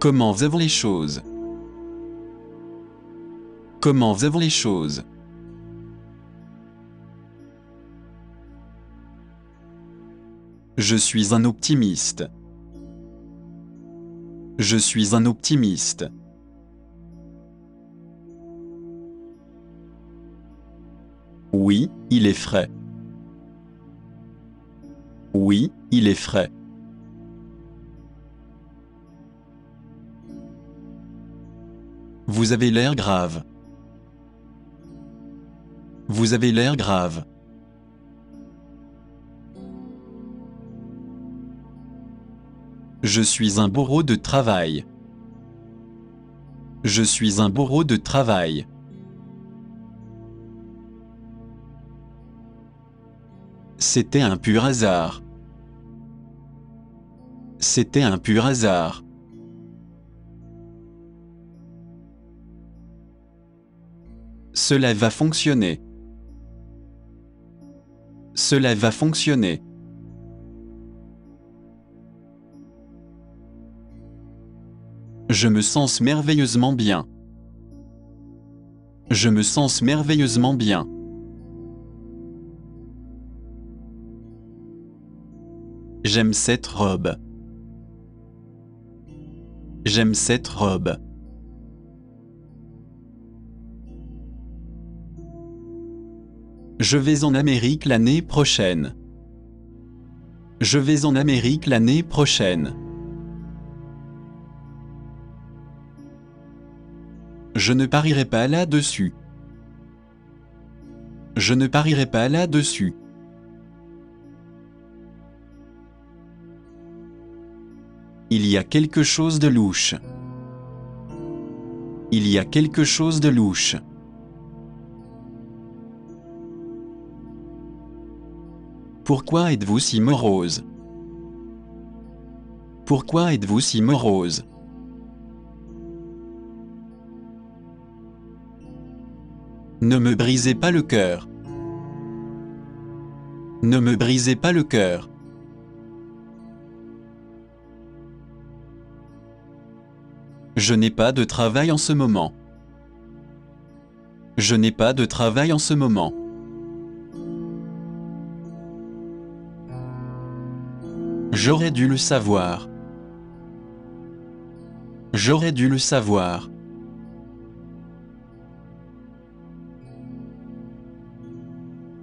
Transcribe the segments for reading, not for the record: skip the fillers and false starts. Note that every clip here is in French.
Comment vont les choses? Comment vont les choses? Je suis un optimiste. Je suis un optimiste. Oui, il est frais. Oui, il est frais. Vous avez l'air grave. Vous avez l'air grave. Je suis un bourreau de travail. Je suis un bourreau de travail. C'était un pur hasard. C'était un pur hasard. Cela va fonctionner. Cela va fonctionner. Je me sens merveilleusement bien. Je me sens merveilleusement bien. J'aime cette robe. J'aime cette robe. Je vais en Amérique l'année prochaine. Je vais en Amérique l'année prochaine. Je ne parierai pas là-dessus. Je ne parierai pas là-dessus. Il y a quelque chose de louche. Il y a quelque chose de louche. Pourquoi êtes-vous si morose? Pourquoi êtes-vous si morose? Ne me brisez pas le cœur. Ne me brisez pas le cœur. Je n'ai pas de travail en ce moment. Je n'ai pas de travail en ce moment. J'aurais dû le savoir. J'aurais dû le savoir.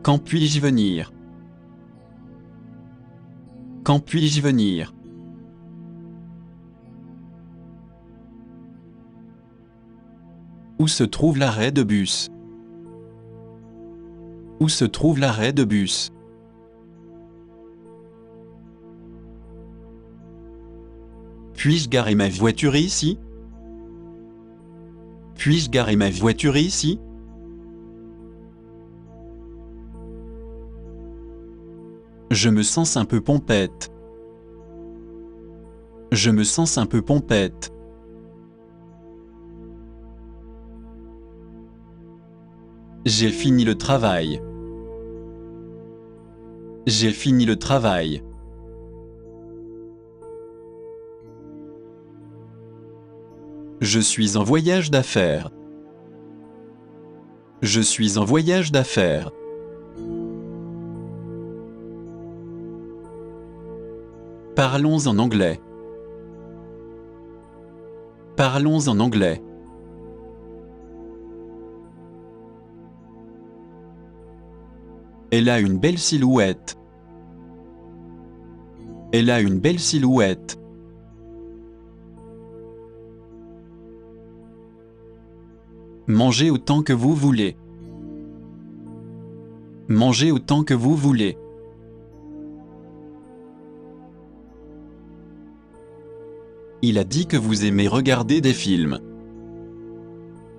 Quand puis-je venir? Quand puis-je venir? Où se trouve l'arrêt de bus? Où se trouve l'arrêt de bus? Puis-je garer ma voiture ici? Puis-je garer ma voiture ici? Je me sens un peu pompette. Je me sens un peu pompette. J'ai fini le travail. J'ai fini le travail. Je suis en voyage d'affaires. Je suis en voyage d'affaires. Parlons en anglais. Parlons en anglais. Elle a une belle silhouette. Elle a une belle silhouette. Mangez autant que vous voulez. Mangez autant que vous voulez. Il a dit que vous aimez regarder des films.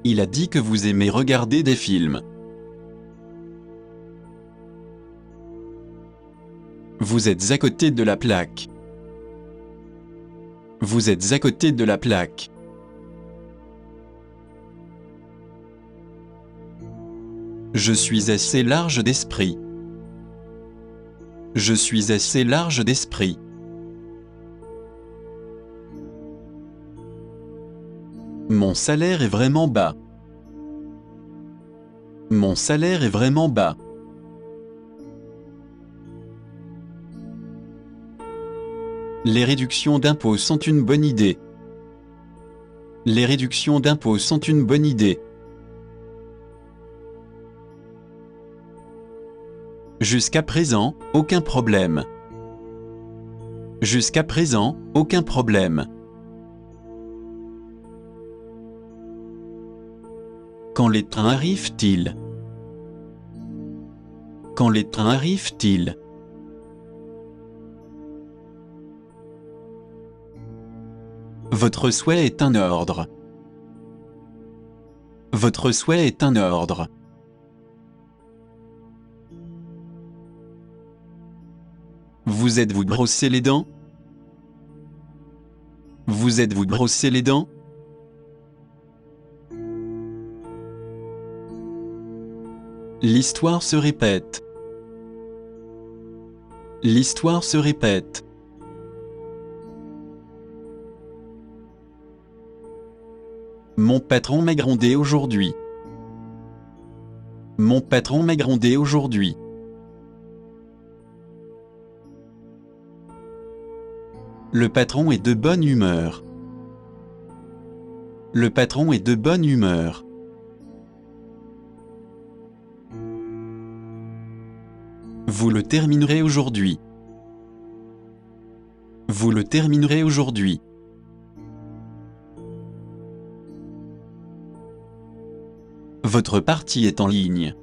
Il a dit que vous aimez regarder des films. Vous êtes à côté de la plaque. Vous êtes à côté de la plaque. Je suis assez large d'esprit. Je suis assez large d'esprit. Mon salaire est vraiment bas. Mon salaire est vraiment bas. Les réductions d'impôts sont une bonne idée. Les réductions d'impôts sont une bonne idée. Jusqu'à présent, aucun problème. Jusqu'à présent, aucun problème. Quand les trains arrivent-ils? Quand les trains arrivent-ils? Votre souhait est un ordre. Votre souhait est un ordre. Vous êtes-vous brossé les dents? Vous êtes-vous brossé les dents? L'histoire se répète. L'histoire se répète. Mon patron m'a grondé aujourd'hui. Mon patron m'a grondé aujourd'hui. Le patron est de bonne humeur. Le patron est de bonne humeur. Vous le terminerez aujourd'hui. Vous le terminerez aujourd'hui. Votre partie est en ligne.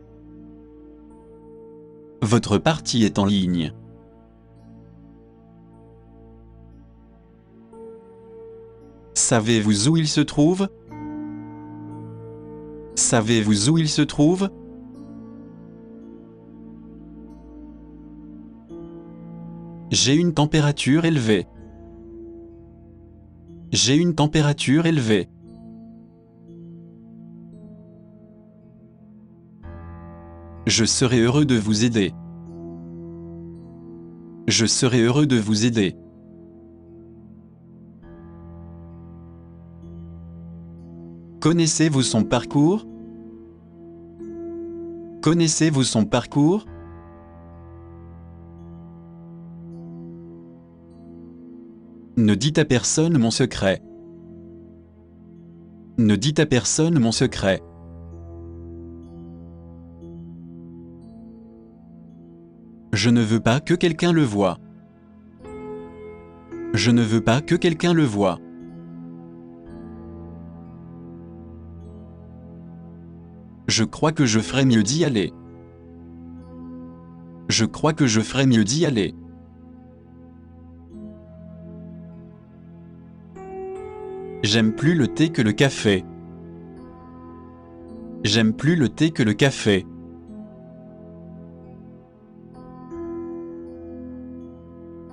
Votre partie est en ligne. Savez-vous où il se trouve? Savez-vous où il se trouve? J'ai une température élevée. J'ai une température élevée. Je serai heureux de vous aider. Je serai heureux de vous aider. Connaissez-vous son parcours? Connaissez-vous son parcours? Ne dites à personne mon secret. Ne dites à personne mon secret. Je ne veux pas que quelqu'un le voie. Je ne veux pas que quelqu'un le voie. Je crois que je ferais mieux d'y aller. Je crois que je ferais mieux d'y aller. J'aime plus le thé que le café. J'aime plus le thé que le café.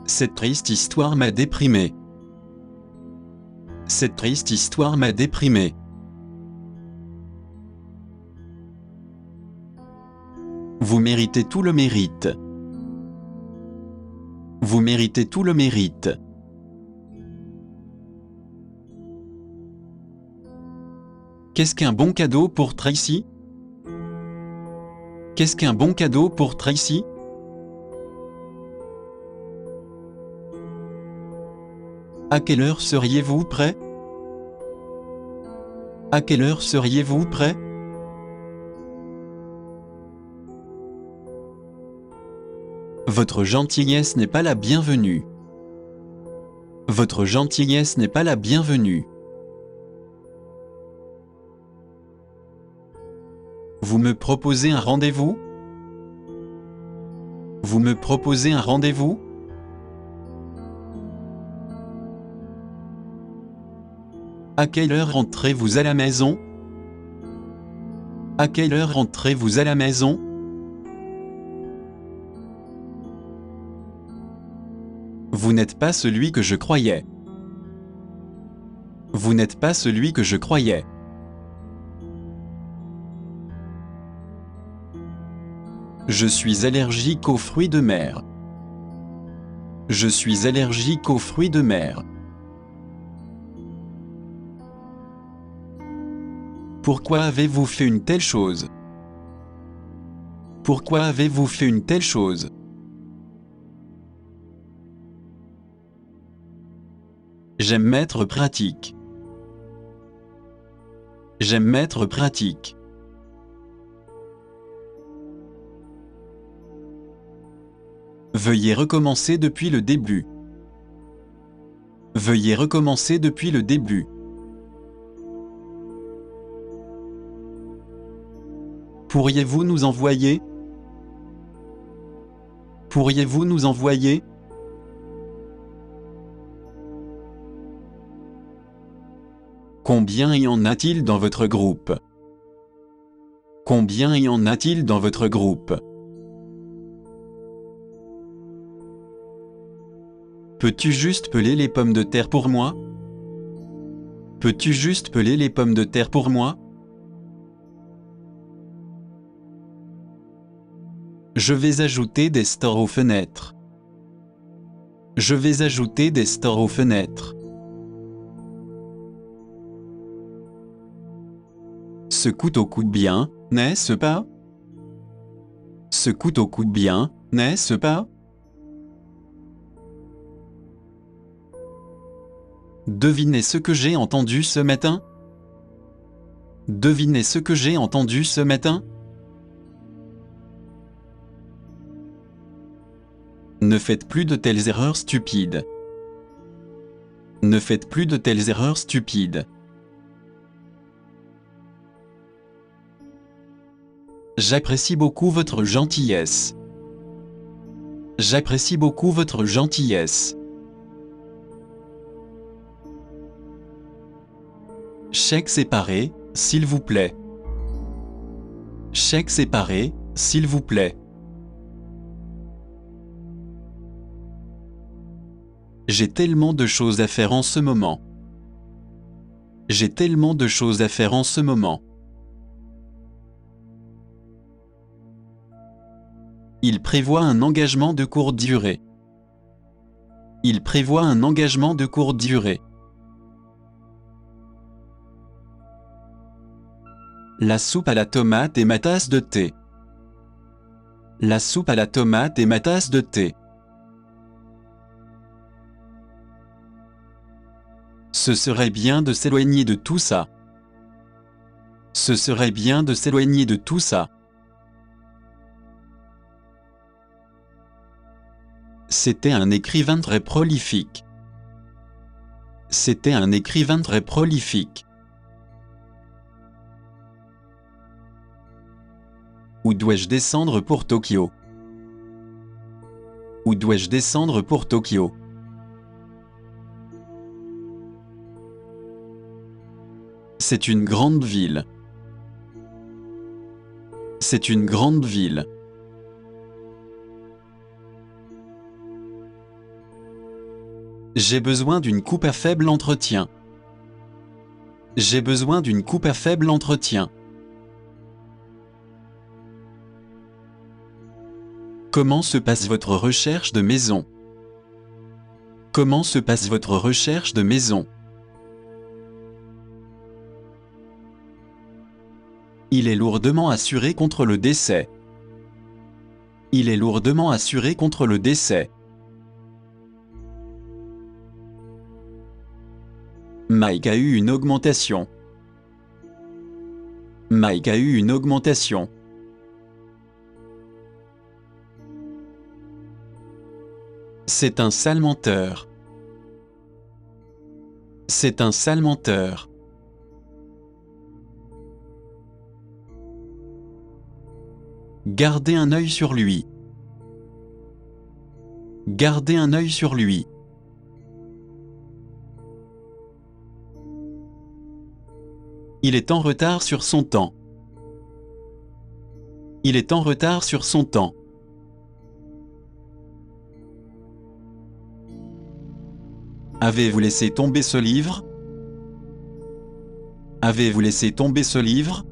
Cette triste histoire m'a déprimé. Cette triste histoire m'a déprimé. Vous méritez tout le mérite. Vous méritez tout le mérite. Qu'est-ce qu'un bon cadeau pour Tracy? Qu'est-ce qu'un bon cadeau pour Tracy? À quelle heure seriez-vous prêt? À quelle heure seriez-vous prêt? Votre gentillesse n'est pas la bienvenue. Votre gentillesse n'est pas la bienvenue. Vous me proposez un rendez-vous? Vous me proposez un rendez-vous? À quelle heure rentrez-vous à la maison? À quelle heure rentrez-vous à la maison? Vous n'êtes pas celui que je croyais. Vous n'êtes pas celui que je croyais. Je suis allergique aux fruits de mer. Je suis allergique aux fruits de mer. Pourquoi avez-vous fait une telle chose? Pourquoi avez-vous fait une telle chose? J'aime mettre pratique. J'aime mettre pratique. Veuillez recommencer depuis le début. Veuillez recommencer depuis le début. Pourriez-vous nous envoyer? Pourriez-vous nous envoyer? Combien y en a-t-il dans votre groupe? Combien y en a-t-il dans votre groupe? Peux-tu juste peler les pommes de terre pour moi? Peux-tu juste peler les pommes de terre pour moi? Je vais ajouter des stores aux fenêtres. Je vais ajouter des stores aux fenêtres. Ce couteau coupe bien, n'est-ce pas? Ce couteau coupe bien, n'est-ce pas? Devinez ce que j'ai entendu ce matin? Devinez ce que j'ai entendu ce matin? Ne faites plus de telles erreurs stupides. Ne faites plus de telles erreurs stupides. J'apprécie beaucoup votre gentillesse. J'apprécie beaucoup votre gentillesse. Chèque séparé, s'il vous plaît. Chèque séparé, s'il vous plaît. J'ai tellement de choses à faire en ce moment. J'ai tellement de choses à faire en ce moment. Il prévoit un engagement de courte durée. Il prévoit un engagement de courte durée. La soupe à la tomate et ma tasse de thé. La soupe à la tomate et ma tasse de thé. Ce serait bien de s'éloigner de tout ça. Ce serait bien de s'éloigner de tout ça. C'était un écrivain très prolifique. C'était un écrivain très prolifique. Où dois-je descendre pour Tokyo? Où dois-je descendre pour Tokyo? C'est une grande ville. C'est une grande ville. J'ai besoin d'une coupe à faible entretien. J'ai besoin d'une coupe à faible entretien. Comment se passe votre recherche de maison? Comment se passe votre recherche de maison? Il est lourdement assuré contre le décès. Il est lourdement assuré contre le décès. Mike a eu une augmentation. Mike a eu une augmentation. C'est un sale menteur. C'est un sale menteur. Gardez un œil sur lui. Gardez un œil sur lui. Il est en retard sur son temps. Il est en retard sur son temps. Avez-vous laissé tomber ce livre? Avez-vous laissé tomber ce livre?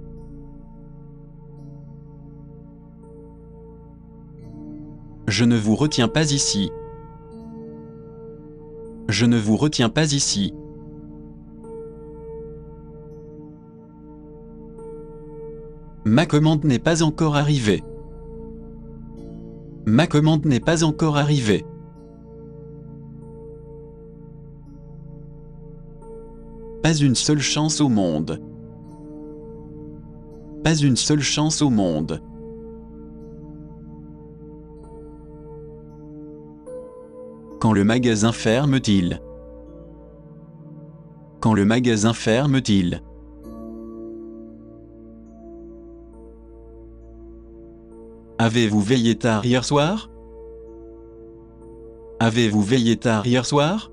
Je ne vous retiens pas ici. Je ne vous retiens pas ici. Ma commande n'est pas encore arrivée. Ma commande n'est pas encore arrivée. Pas une seule chance au monde. Pas une seule chance au monde. Quand le magasin ferme-t-il? Quand le magasin ferme-t-il? Avez-vous veillé tard hier soir? Avez-vous veillé tard hier soir?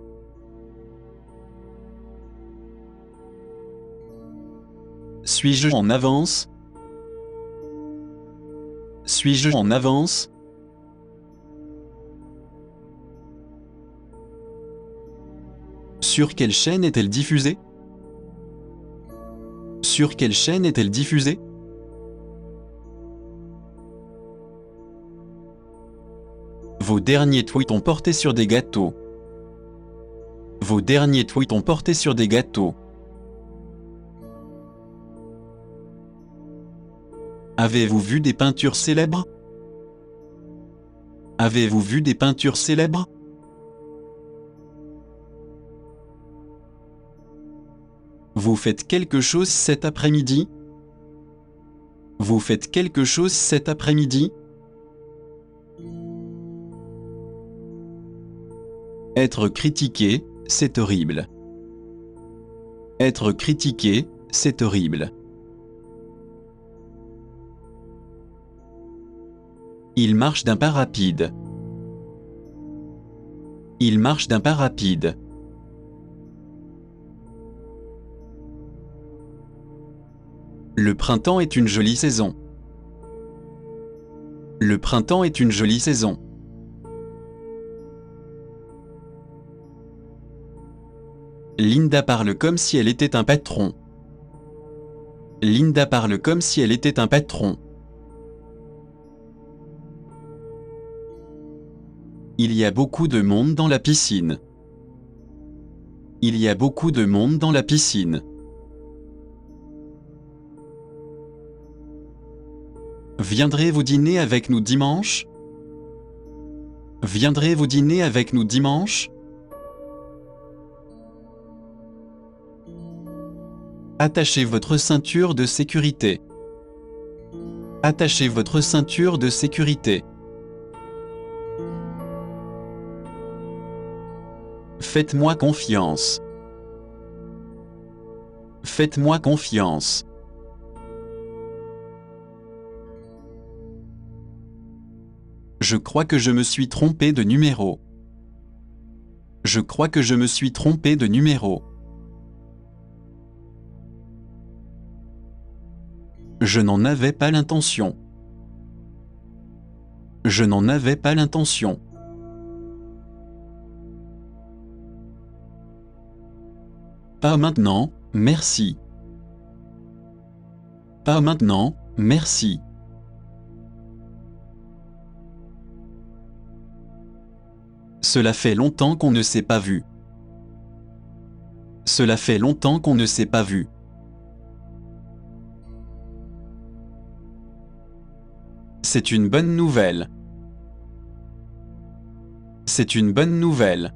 Suis-je en avance? Suis-je en avance? Sur quelle chaîne est-elle diffusée? Sur quelle chaîne est-elle diffusée? Vos derniers tweets ont porté sur des gâteaux. Vos derniers tweets ont porté sur des gâteaux. Avez-vous vu des peintures célèbres? Avez-vous vu des peintures célèbres? Vous faites quelque chose cet après-midi? Vous faites quelque chose cet après-midi? Être critiqué, c'est horrible. Être critiqué, c'est horrible. Il marche d'un pas rapide. Il marche d'un pas rapide. Le printemps est une jolie saison. Le printemps est une jolie saison. Linda parle comme si elle était un patron. Linda parle comme si elle était un patron. Il y a beaucoup de monde dans la piscine. Il y a beaucoup de monde dans la piscine. Viendrez-vous dîner avec nous dimanche? Viendrez-vous dîner avec nous dimanche? Attachez votre ceinture de sécurité. Attachez votre ceinture de sécurité. Faites-moi confiance. Faites-moi confiance. Je crois que je me suis trompé de numéro. Je crois que je me suis trompé de numéro. Je n'en avais pas l'intention. Je n'en avais pas l'intention. Pas maintenant, merci. Pas maintenant, merci. Cela fait longtemps qu'on ne s'est pas vu. Cela fait longtemps qu'on ne s'est pas vu. C'est une bonne nouvelle. C'est une bonne nouvelle.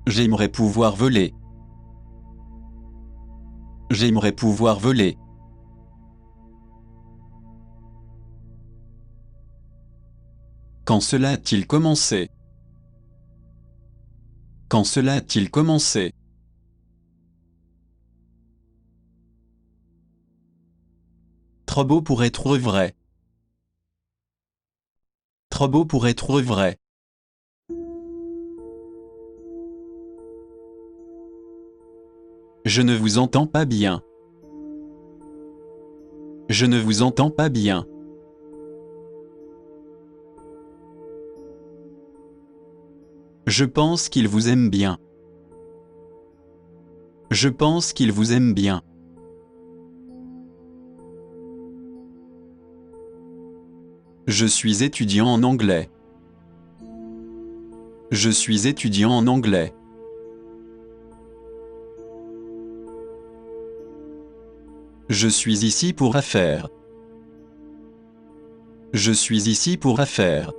J'aimerais pouvoir voler. J'aimerais pouvoir voler. Quand cela a-t-il commencé? Quand cela a-t-il commencé? Trop beau pour être vrai. Trop beau pour être vrai. Je ne vous entends pas bien. Je ne vous entends pas bien. Je pense qu'il vous aime bien. Je pense qu'il vous aime bien. Je suis étudiant en anglais. Je suis étudiant en anglais. Je suis ici pour affaires. Je suis ici pour affaires.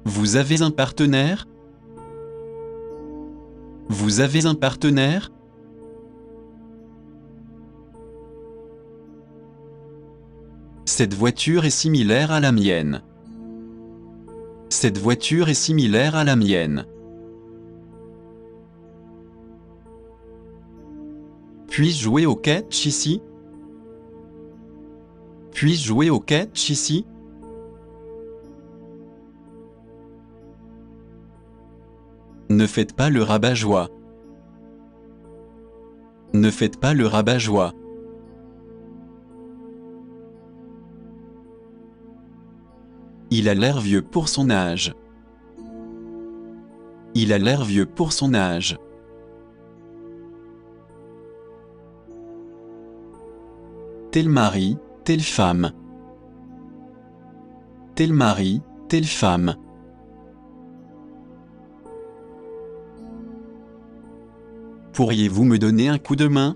Vous avez un partenaire? Vous avez un partenaire? Cette voiture est similaire à la mienne. Cette voiture est similaire à la mienne. Puis-je jouer au catch ici? Puis-je jouer au catch ici? Ne faites pas le rabat-joie. Ne faites pas le rabat-joie. Il a l'air vieux pour son âge. Il a l'air vieux pour son âge. Tel mari, telle femme. Tel mari, telle femme. Pourriez-vous me donner un coup de main?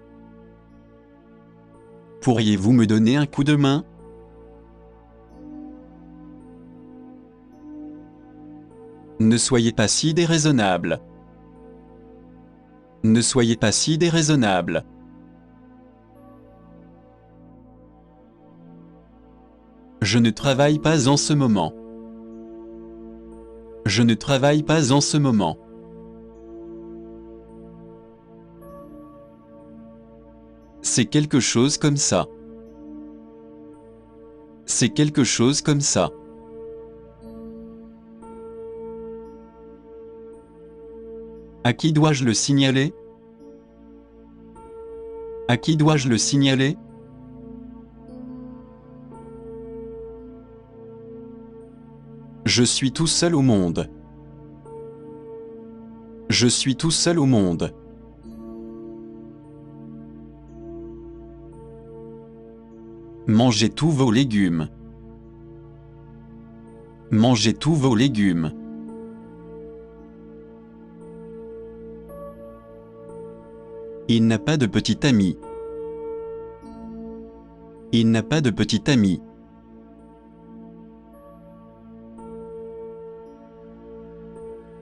Pourriez-vous me donner un coup de main? Ne soyez pas si déraisonnable. Ne soyez pas si déraisonnable. Je ne travaille pas en ce moment. Je ne travaille pas en ce moment. C'est quelque chose comme ça. C'est quelque chose comme ça. À qui dois-je le signaler? À qui dois-je le signaler? Je suis tout seul au monde. Je suis tout seul au monde. Mangez tous vos légumes. Mangez tous vos légumes. Il n'a pas de petit ami. Il n'a pas de petit ami.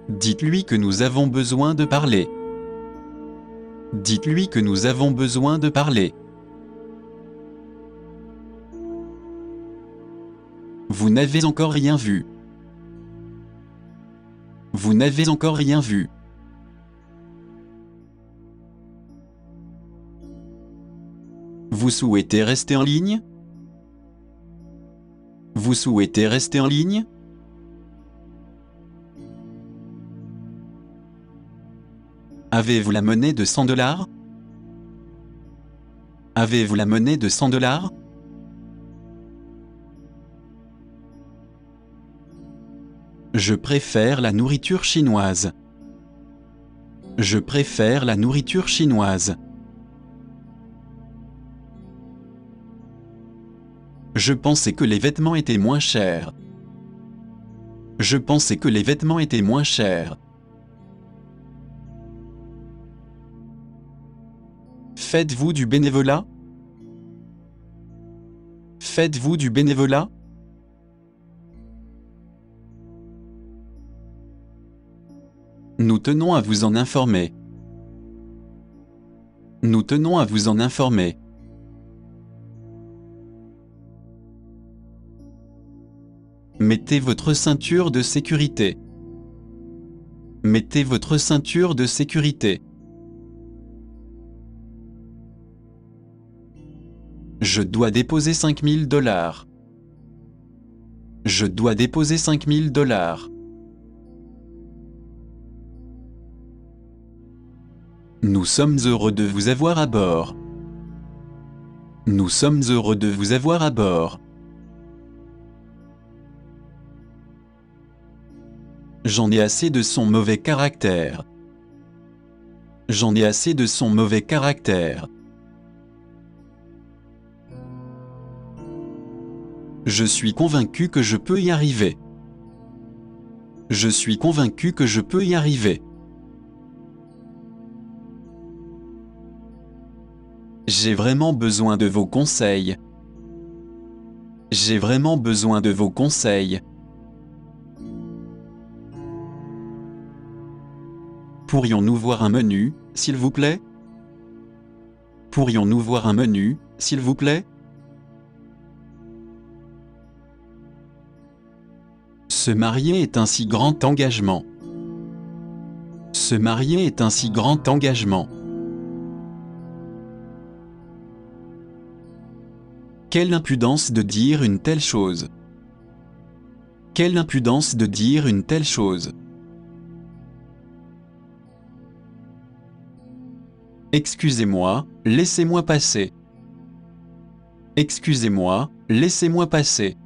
Dites-lui que nous avons besoin de parler. Dites-lui que nous avons besoin de parler. Vous n'avez encore rien vu. Vous n'avez encore rien vu. Vous souhaitez rester en ligne? Vous souhaitez rester en ligne? Avez-vous la monnaie de 100 $? Avez-vous la monnaie de 100 $? Je préfère la nourriture chinoise. Je préfère la nourriture chinoise. Je pensais que les vêtements étaient moins chers. Je pensais que les vêtements étaient moins chers. Faites-vous du bénévolat? Faites-vous du bénévolat? Nous tenons à vous en informer. Nous tenons à vous en informer. Mettez votre ceinture de sécurité. Mettez votre ceinture de sécurité. Je dois déposer 5 000 $. Je dois déposer 5 000 $. Nous sommes heureux de vous avoir à bord. Nous sommes heureux de vous avoir à bord. J'en ai assez de son mauvais caractère. J'en ai assez de son mauvais caractère. Je suis convaincu que je peux y arriver. Je suis convaincu que je peux y arriver. J'ai vraiment besoin de vos conseils. J'ai vraiment besoin de vos conseils. Pourrions-nous voir un menu, s'il vous plaît? Pourrions-nous voir un menu, s'il vous plaît? Se marier est un si grand engagement. Se marier est un si grand engagement. Quelle impudence de dire une telle chose! Quelle impudence de dire une telle chose! Excusez-moi, laissez-moi passer. Excusez-moi, laissez-moi passer.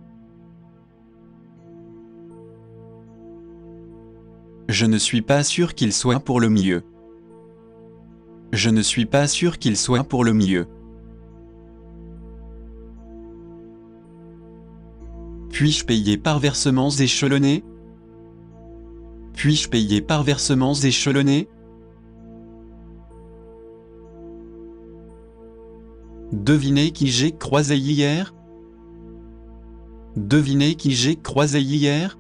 Je ne suis pas sûr qu'il soit pour le mieux. Je ne suis pas sûr qu'il soit pour le mieux. Puis-je payer par versements échelonnés? Puis-je payer par versements échelonnés? Devinez qui j'ai croisé hier? Devinez qui j'ai croisé hier?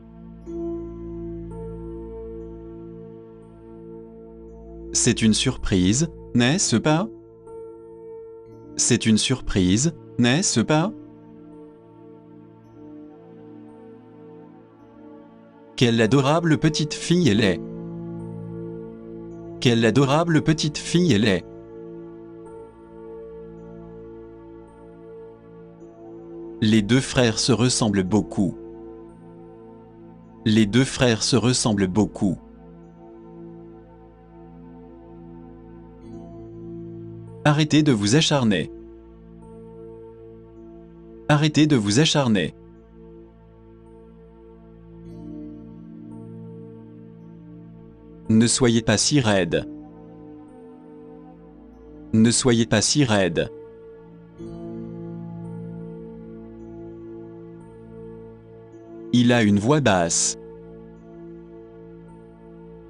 C'est une surprise, n'est-ce pas? C'est une surprise, n'est-ce pas? Quelle adorable petite fille elle est! Quelle adorable petite fille elle est! Les deux frères se ressemblent beaucoup. Les deux frères se ressemblent beaucoup. Arrêtez de vous acharner. Arrêtez de vous acharner. Ne soyez pas si raide. Ne soyez pas si raide. Il a une voix basse.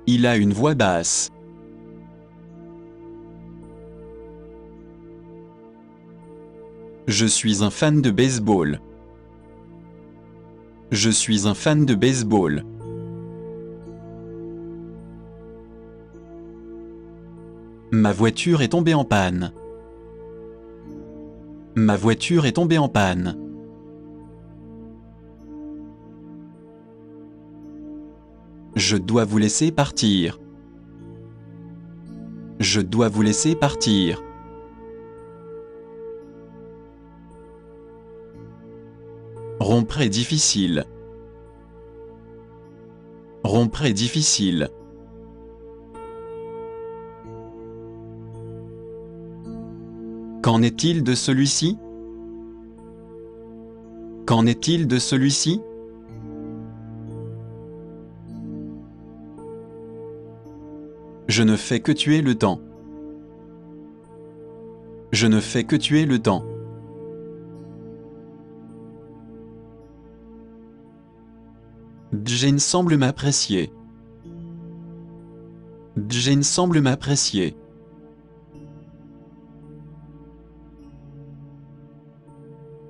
Il a une voix basse. Je suis un fan de baseball. Je suis un fan de baseball. Ma voiture est tombée en panne. Ma voiture est tombée en panne. Je dois vous laisser partir. Je dois vous laisser partir. Rompre est difficile. Rompre est difficile. Qu'en est-il de celui-ci? Qu'en est-il de celui-ci? Je ne fais que tuer le temps. Je ne fais que tuer le temps. Jane semble m'apprécier. Jane semble m'apprécier.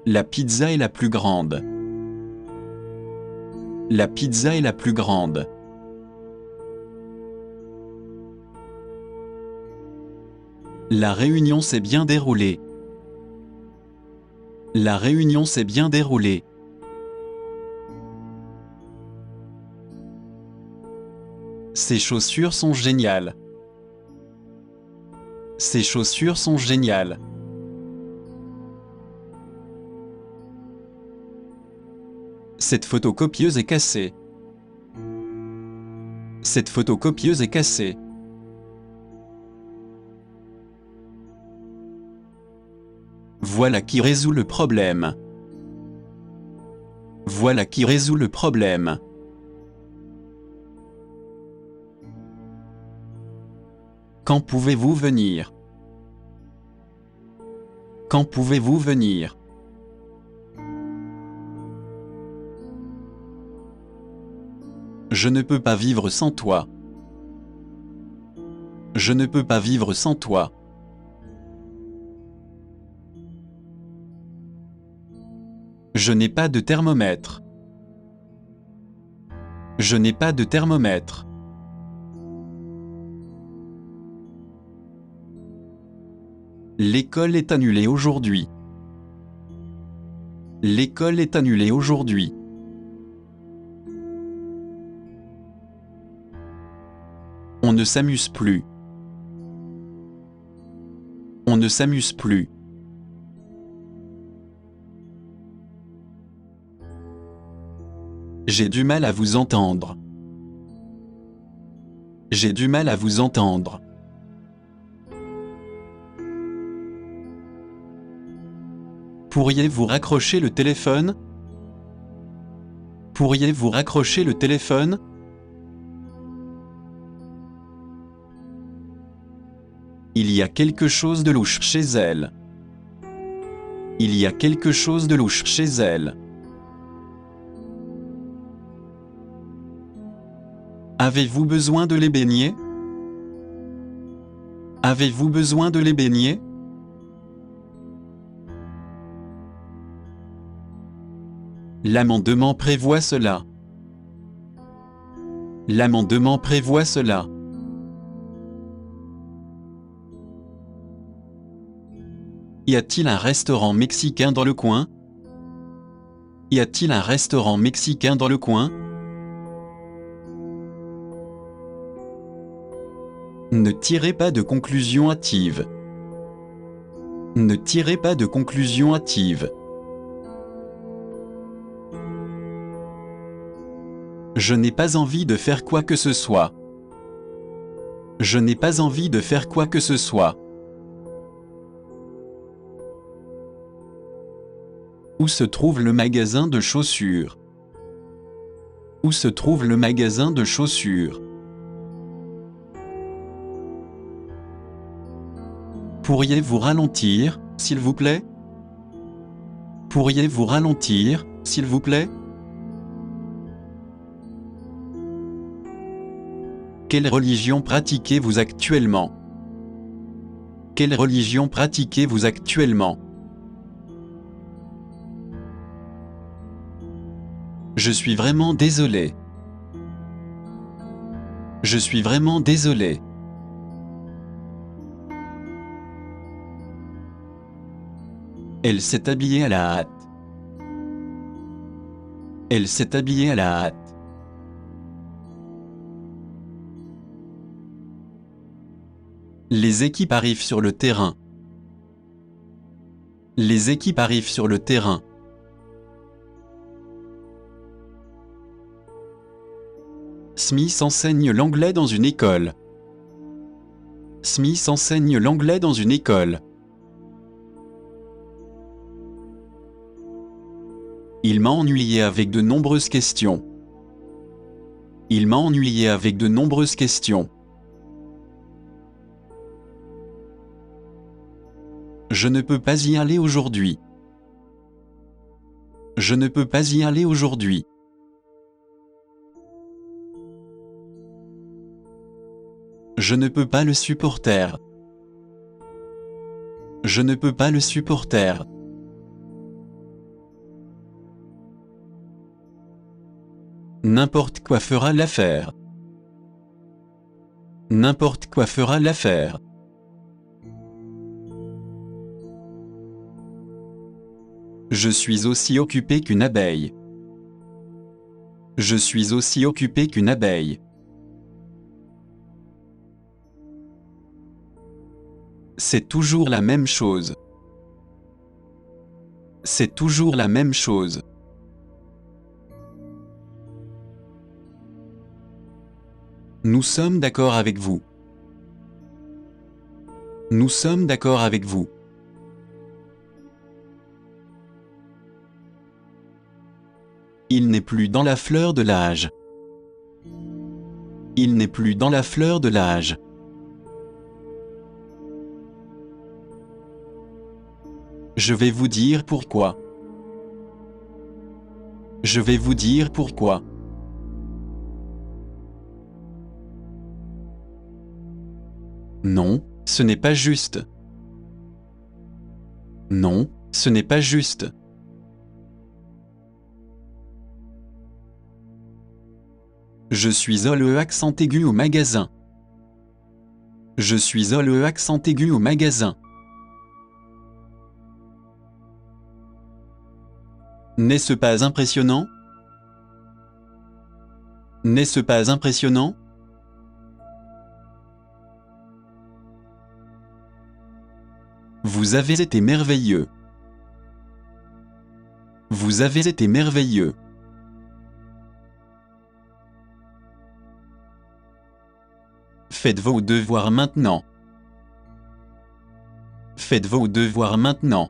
La pizza est la plus grande. La pizza est la plus grande. La réunion s'est bien déroulée. La réunion s'est bien déroulée. Ces chaussures sont géniales. Ces chaussures sont géniales. Cette photocopieuse est cassée. Cette photocopieuse est cassée. Voilà qui résout le problème. Voilà qui résout le problème. Quand pouvez-vous venir? Quand pouvez-vous venir? Je ne peux pas vivre sans toi. Je ne peux pas vivre sans toi. Je n'ai pas de thermomètre. Je n'ai pas de thermomètre. L'école est annulée aujourd'hui. L'école est annulée aujourd'hui. On ne s'amuse plus. On ne s'amuse plus. J'ai du mal à vous entendre. J'ai du mal à vous entendre. Pourriez-vous raccrocher le téléphone? Pourriez-vous raccrocher le téléphone? Il y a quelque chose de louche chez elle. Il y a quelque chose de louche chez elle. Avez-vous besoin de les baigner? Avez-vous besoin de les baigner? L'amendement prévoit cela. L'amendement prévoit cela. Y a-t-il un restaurant mexicain dans le coin? Y a-t-il un restaurant mexicain dans le coin? Ne tirez pas de conclusions hâtives. Ne tirez pas de conclusions hâtives. Je n'ai pas envie de faire quoi que ce soit. Je n'ai pas envie de faire quoi que ce soit. Où se trouve le magasin de chaussures? Où se trouve le magasin de chaussures? Pourriez-vous ralentir, s'il vous plaît? Pourriez-vous ralentir, s'il vous plaît? Quelle religion pratiquez-vous actuellement? Quelle religion pratiquez-vous actuellement? Je suis vraiment désolé. Je suis vraiment désolé. Elle s'est habillée à la hâte. Elle s'est habillée à la hâte. Les équipes arrivent sur le terrain. Les équipes arrivent sur le terrain. Smith enseigne l'anglais dans une école. Smith enseigne l'anglais dans une école. Il m'a ennuyé avec de nombreuses questions. Il m'a ennuyé avec de nombreuses questions. Je ne peux pas y aller aujourd'hui. Je ne peux pas y aller aujourd'hui. Je ne peux pas le supporter. Je ne peux pas le supporter. N'importe quoi fera l'affaire. N'importe quoi fera l'affaire. Je suis aussi occupé qu'une abeille. Je suis aussi occupé qu'une abeille. C'est toujours la même chose. C'est toujours la même chose. Nous sommes d'accord avec vous. Nous sommes d'accord avec vous. Il n'est plus dans la fleur de l'âge. Il n'est plus dans la fleur de l'âge. Je vais vous dire pourquoi. Je vais vous dire pourquoi. Non, ce n'est pas juste. Non, ce n'est pas juste. Je suis le accent aigu au magasin. Je suis le accent aigu au magasin. N'est-ce pas impressionnant? N'est-ce pas impressionnant? Vous avez été merveilleux. Vous avez été merveilleux. Faites vos devoirs maintenant. Faites vos devoirs maintenant.